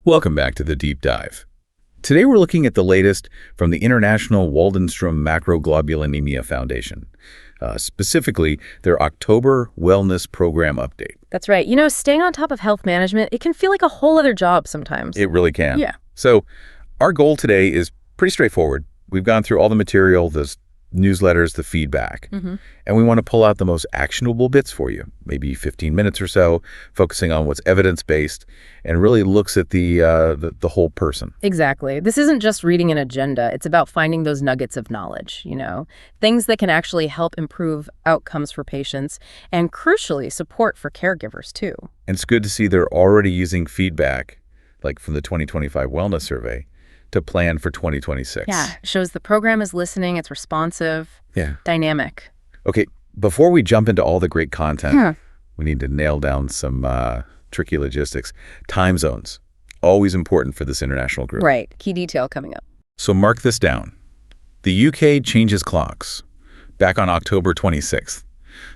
Welcome back to the Deep Dive. Today we're looking at the latest from the International Waldenstrom Macroglobulinemia Foundation, specifically their October Wellness Program update. That's right. Staying on top of health management, it can feel like a whole other job sometimes. It really can. Yeah. So our goal today is pretty straightforward. We've gone through all the material, the newsletters, the feedback, and we want to pull out the most actionable bits for you, maybe 15 minutes or so, focusing on what's evidence-based and really looks at the whole person. Exactly. This isn't just reading an agenda. It's about finding those nuggets of knowledge, things that can actually help improve outcomes for patients and, crucially, support for caregivers, too. And it's good to see they're already using feedback, like from the 2025 Wellness Survey, to plan for 2026. Yeah, shows the program is listening, it's responsive, dynamic. Okay, before we jump into all the great content, we need to nail down some tricky logistics. Time zones, always important for this international group. Right, key detail coming up. So mark this down. The UK changes clocks back on October 26th.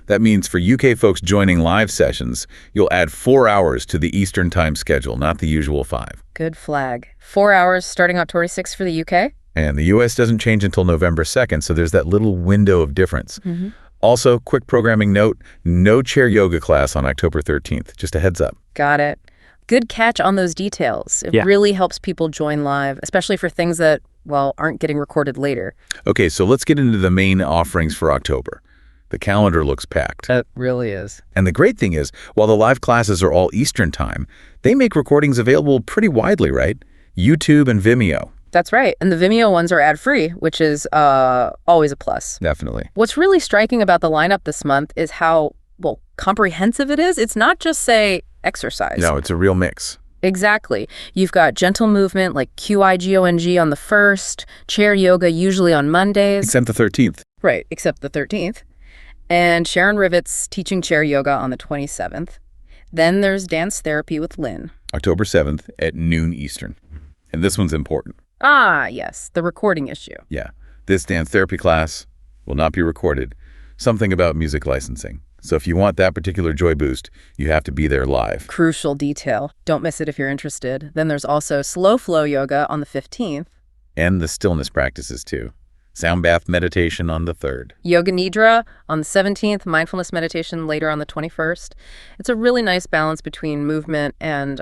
That means for UK folks joining live sessions, you'll add 4 hours to the Eastern time schedule, not the usual 5. Good flag. 4 hours starting October 6th for the UK? And the US doesn't change until November 2nd, so there's that little window of difference. Also, quick programming note, no chair yoga class on October 13th. Just a heads up. Got it. Good catch on those details. It really helps people join live, especially for things that, aren't getting recorded later. Okay, so let's get into the main offerings for October. The calendar looks packed. It really is. And the great thing is, while the live classes are all Eastern time, they make recordings available pretty widely, right? YouTube and Vimeo. That's right. And the Vimeo ones are ad-free, which is always a plus. Definitely. What's really striking about the lineup this month is how, comprehensive it is. It's not just, say, exercise. No, it's a real mix. Exactly. You've got gentle movement like QIGONG on the 1st, chair yoga usually on Mondays. Except the 13th. Right, except the 13th. And Sharon Rivet's teaching chair yoga on the 27th. Then there's dance therapy with Lynn. October 7th at noon Eastern. And this one's important. Ah, yes, the recording issue. Yeah, this dance therapy class will not be recorded. Something about music licensing. So if you want that particular joy boost, you have to be there live. Crucial detail. Don't miss it if you're interested. Then there's also slow flow yoga on the 15th. And the stillness practices too. Sound bath meditation on the 3rd. Yoga Nidra on the 17th, mindfulness meditation later on the 21st. It's a really nice balance between movement and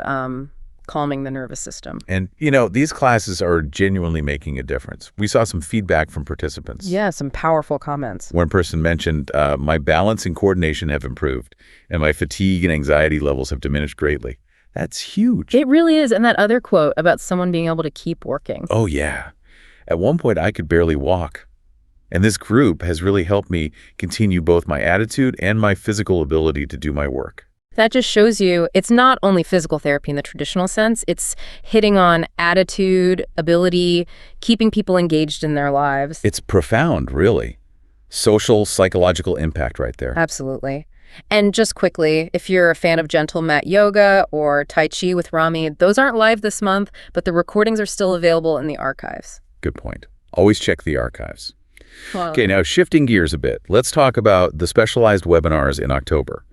calming the nervous system. And, these classes are genuinely making a difference. We saw some feedback from participants. Yeah, some powerful comments. One person mentioned, my balance and coordination have improved, and my fatigue and anxiety levels have diminished greatly. That's huge. It really is. And that other quote about someone being able to keep working. Oh, yeah. At one point, I could barely walk. And this group has really helped me continue both my attitude and my physical ability to do my work. That just shows you it's not only physical therapy in the traditional sense. It's hitting on attitude, ability, keeping people engaged in their lives. It's profound, really. Social, psychological impact right there. Absolutely. And just quickly, if you're a fan of gentle mat yoga or Tai Chi with Rami, those aren't live this month, but the recordings are still available in the archives. Good point. Always check the archives. Okay, now shifting gears a bit, let's talk about the specialized webinars in October.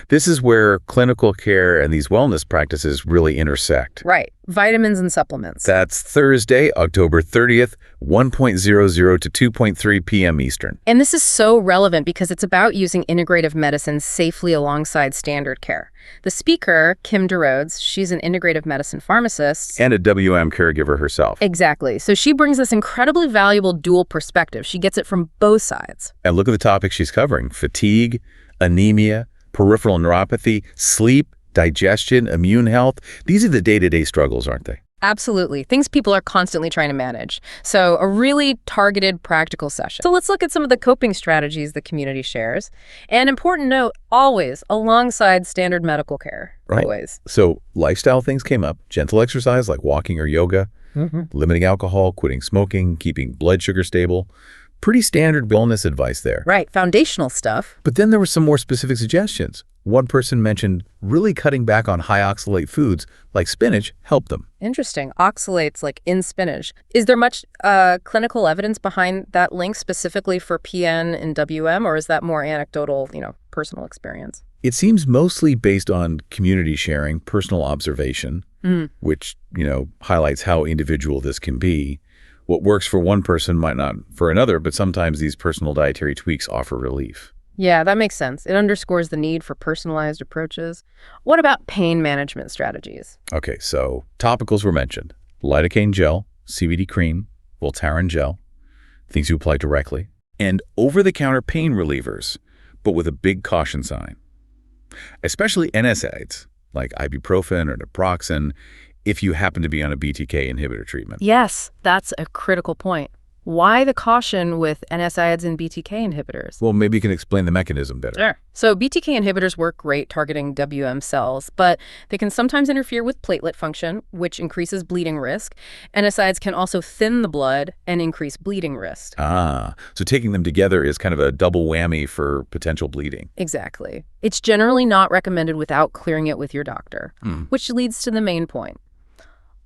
This is where clinical care and these wellness practices really intersect. Right. Vitamins and supplements. That's Thursday, October 30th, 1.00 to 2.3 p.m. Eastern. And this is so relevant because it's about using integrative medicine safely alongside standard care. The speaker, Kim DeRodes, she's an integrative medicine pharmacist. And a WM caregiver herself. Exactly. So she brings this incredibly valuable dual perspective. She gets it from both sides. And look at the topics she's covering: fatigue, anemia, peripheral neuropathy, sleep, digestion, immune health. These are the day-to-day struggles, aren't they? Absolutely. Things people are constantly trying to manage. So a really targeted, practical session. So let's look at some of the coping strategies the community shares. And important note, always alongside standard medical care. Right. Always. So lifestyle things came up. Gentle exercise like walking or yoga, limiting alcohol, quitting smoking, keeping blood sugar stable. Pretty standard wellness advice there. Right. Foundational stuff. But then there were some more specific suggestions. One person mentioned really cutting back on high oxalate foods like spinach helped them. Interesting. Oxalates like in spinach. Is there much clinical evidence behind that link specifically for PN and WM, or is that more anecdotal, personal experience? It seems mostly based on community sharing, personal observation. which, highlights how individual this can be. What works for one person might not for another, but sometimes these personal dietary tweaks offer relief. Yeah, that makes sense. It underscores the need for personalized approaches. What about pain management strategies? Okay, so topicals were mentioned. Lidocaine gel, CBD cream, Voltaren gel, things you apply directly, and over-the-counter pain relievers, but with a big caution sign. Especially NSAIDs, like ibuprofen or naproxen, if you happen to be on a BTK inhibitor treatment. Yes, that's a critical point. Why the caution with NSAIDs and BTK inhibitors? Well, maybe you can explain the mechanism better. Sure. So BTK inhibitors work great targeting WM cells, but they can sometimes interfere with platelet function, which increases bleeding risk. NSAIDs can also thin the blood and increase bleeding risk. So taking them together is kind of a double whammy for potential bleeding. Exactly. It's generally not recommended without clearing it with your doctor, which leads to the main point.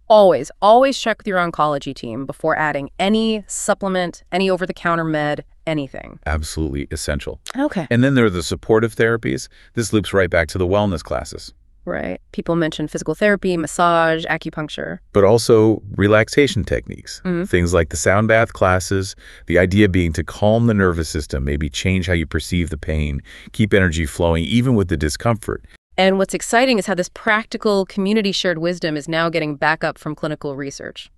Always check with your oncology team before adding any supplement, any over-the-counter med, anything. Absolutely essential. Okay. And then there are the supportive therapies. This loops right back to the wellness classes. Right. People mention physical therapy, massage, acupuncture. But also relaxation techniques. Things like the sound bath classes, the idea being to calm the nervous system, maybe change how you perceive the pain, keep energy flowing, even with the discomfort. And what's exciting is how this practical, community-shared wisdom is now getting backup from clinical research.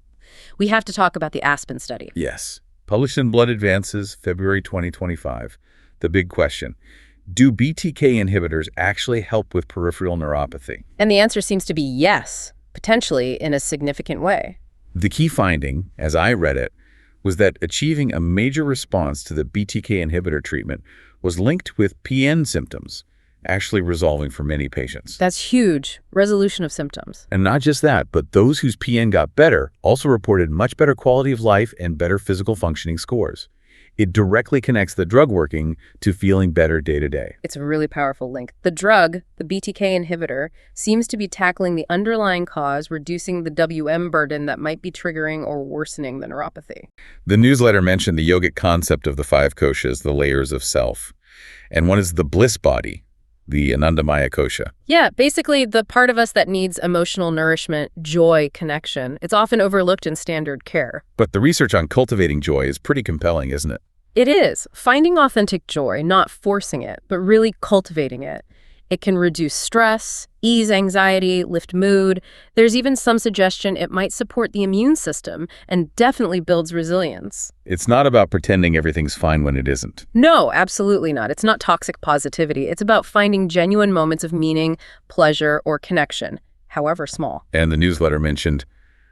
We have to talk about the ASPEN study. Yes. Published in Blood Advances, February 2025. The big question: do BTK inhibitors actually help with peripheral neuropathy? And the answer seems to be yes, potentially in a significant way. The key finding, as I read it, was that achieving a major response to the BTK inhibitor treatment was linked with PN symptoms actually resolving for many patients. That's huge. Resolution of symptoms. And not just that, but those whose PN got better also reported much better quality of life and better physical functioning scores. It directly connects the drug working to feeling better day to day. It's a really powerful link. The drug, the BTK inhibitor, seems to be tackling the underlying cause, reducing the WM burden that might be triggering or worsening the neuropathy. The newsletter mentioned the yogic concept of the 5 koshas, the layers of self. And one is the bliss body, the Anandamaya kosha. Yeah, basically the part of us that needs emotional nourishment, joy, connection. It's often overlooked in standard care. But the research on cultivating joy is pretty compelling, isn't it? It is. Finding authentic joy, not forcing it, but really cultivating it. It can reduce stress, ease anxiety, lift mood. There's even some suggestion it might support the immune system and definitely builds resilience. It's not about pretending everything's fine when it isn't. No, absolutely not. It's not toxic positivity. It's about finding genuine moments of meaning, pleasure, or connection, however small. And the newsletter mentioned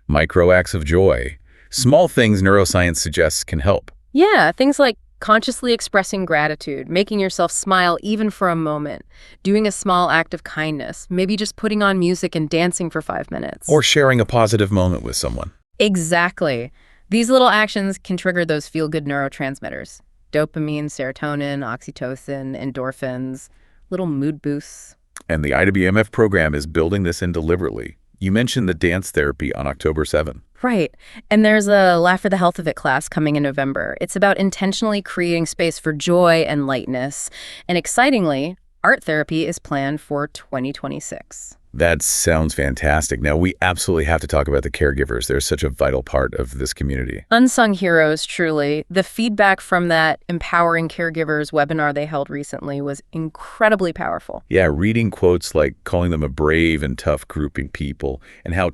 micro acts of joy. Small things neuroscience suggests can help. Yeah, things like consciously expressing gratitude, making yourself smile even for a moment, doing a small act of kindness, maybe just putting on music and dancing for 5 minutes. Or sharing a positive moment with someone. Exactly. These little actions can trigger those feel-good neurotransmitters. Dopamine, serotonin, oxytocin, endorphins, little mood boosts. And the IWMF program is building this in deliberately. You mentioned the dance therapy on October 7th. Right. And there's a Laugh for the Health of It class coming in November. It's about intentionally creating space for joy and lightness. And excitingly, art therapy is planned for 2026. That sounds fantastic. Now, we absolutely have to talk about the caregivers. They're such a vital part of this community. Unsung heroes, truly. The feedback from that Empowering Caregivers webinar they held recently was incredibly powerful. Yeah, reading quotes like calling them a brave and tough grouping people and how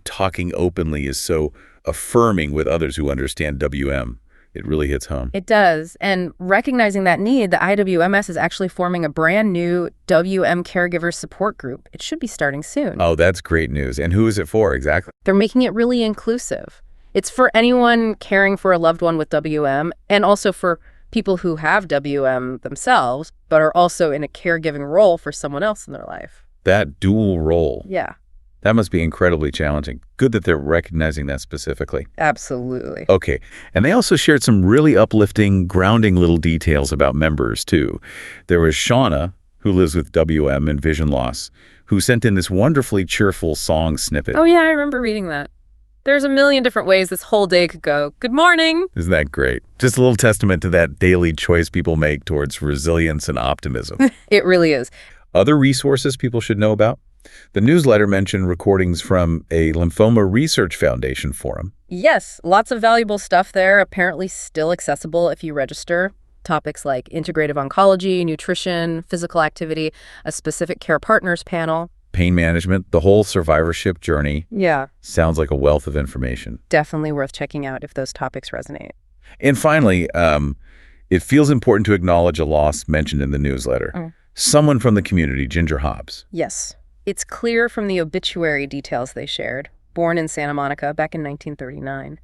talking openly is so affirming with others who understand WM. It really hits home. It does. And recognizing that need, the IWMS is actually forming a brand new WM caregiver support group. It should be starting soon. Oh, that's great news. And who is it for exactly? They're making it really inclusive. It's for anyone caring for a loved one with WM and also for people who have WM themselves, but are also in a caregiving role for someone else in their life. That dual role. Yeah. That must be incredibly challenging. Good that they're recognizing that specifically. Absolutely. Okay. And they also shared some really uplifting, grounding little details about members, too. There was Shauna, who lives with WM and vision loss, who sent in this wonderfully cheerful song snippet. Oh, yeah, I remember reading that. There's a million different ways this whole day could go. Good morning. Isn't that great? Just a little testament to that daily choice people make towards resilience and optimism. It really is. Other resources people should know about? The newsletter mentioned recordings from a Lymphoma Research Foundation forum. Yes, lots of valuable stuff there, apparently still accessible if you register. Topics like integrative oncology, nutrition, physical activity, a specific care partners panel. Pain management, the whole survivorship journey. Yeah. Sounds like a wealth of information. Definitely worth checking out if those topics resonate. And finally, it feels important to acknowledge a loss mentioned in the newsletter. Someone from the community, Ginger Hobbs. Yes. It's clear from the obituary details they shared, born in Santa Monica back in 1939,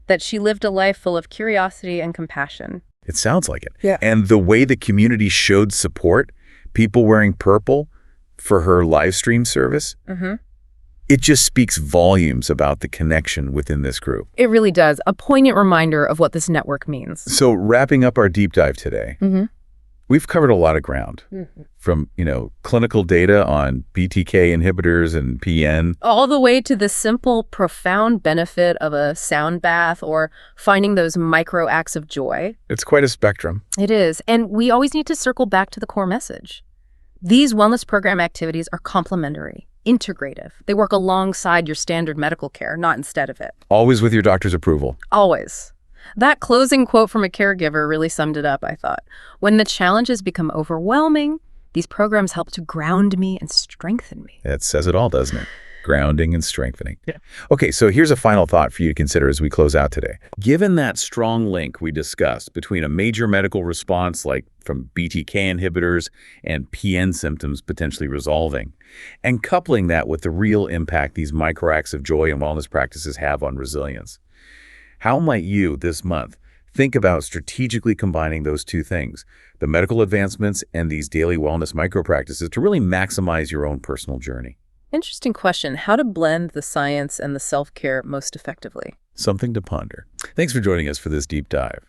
that she lived a life full of curiosity and compassion. It sounds like it. Yeah. And the way the community showed support, people wearing purple for her live stream service, it just speaks volumes about the connection within this group. It really does. A poignant reminder of what this network means. So wrapping up our deep dive today, we've covered a lot of ground from, clinical data on BTK inhibitors and PN. All the way to the simple, profound benefit of a sound bath or finding those micro acts of joy. It's quite a spectrum. It is. And we always need to circle back to the core message. These wellness program activities are complementary, integrative. They work alongside your standard medical care, not instead of it. Always with your doctor's approval. Always. That closing quote from a caregiver really summed it up, I thought. When the challenges become overwhelming, these programs help to ground me and strengthen me. That says it all, doesn't it? Grounding and strengthening. Yeah. Okay, so here's a final thought for you to consider as we close out today. Given that strong link we discussed between a major medical response like from BTK inhibitors and PN symptoms potentially resolving, and coupling that with the real impact these microacts of joy and wellness practices have on resilience, how might you, this month, think about strategically combining those two things, the medical advancements and these daily wellness micro-practices, to really maximize your own personal journey? Interesting question. How to blend the science and the self-care most effectively? Something to ponder. Thanks for joining us for this deep dive.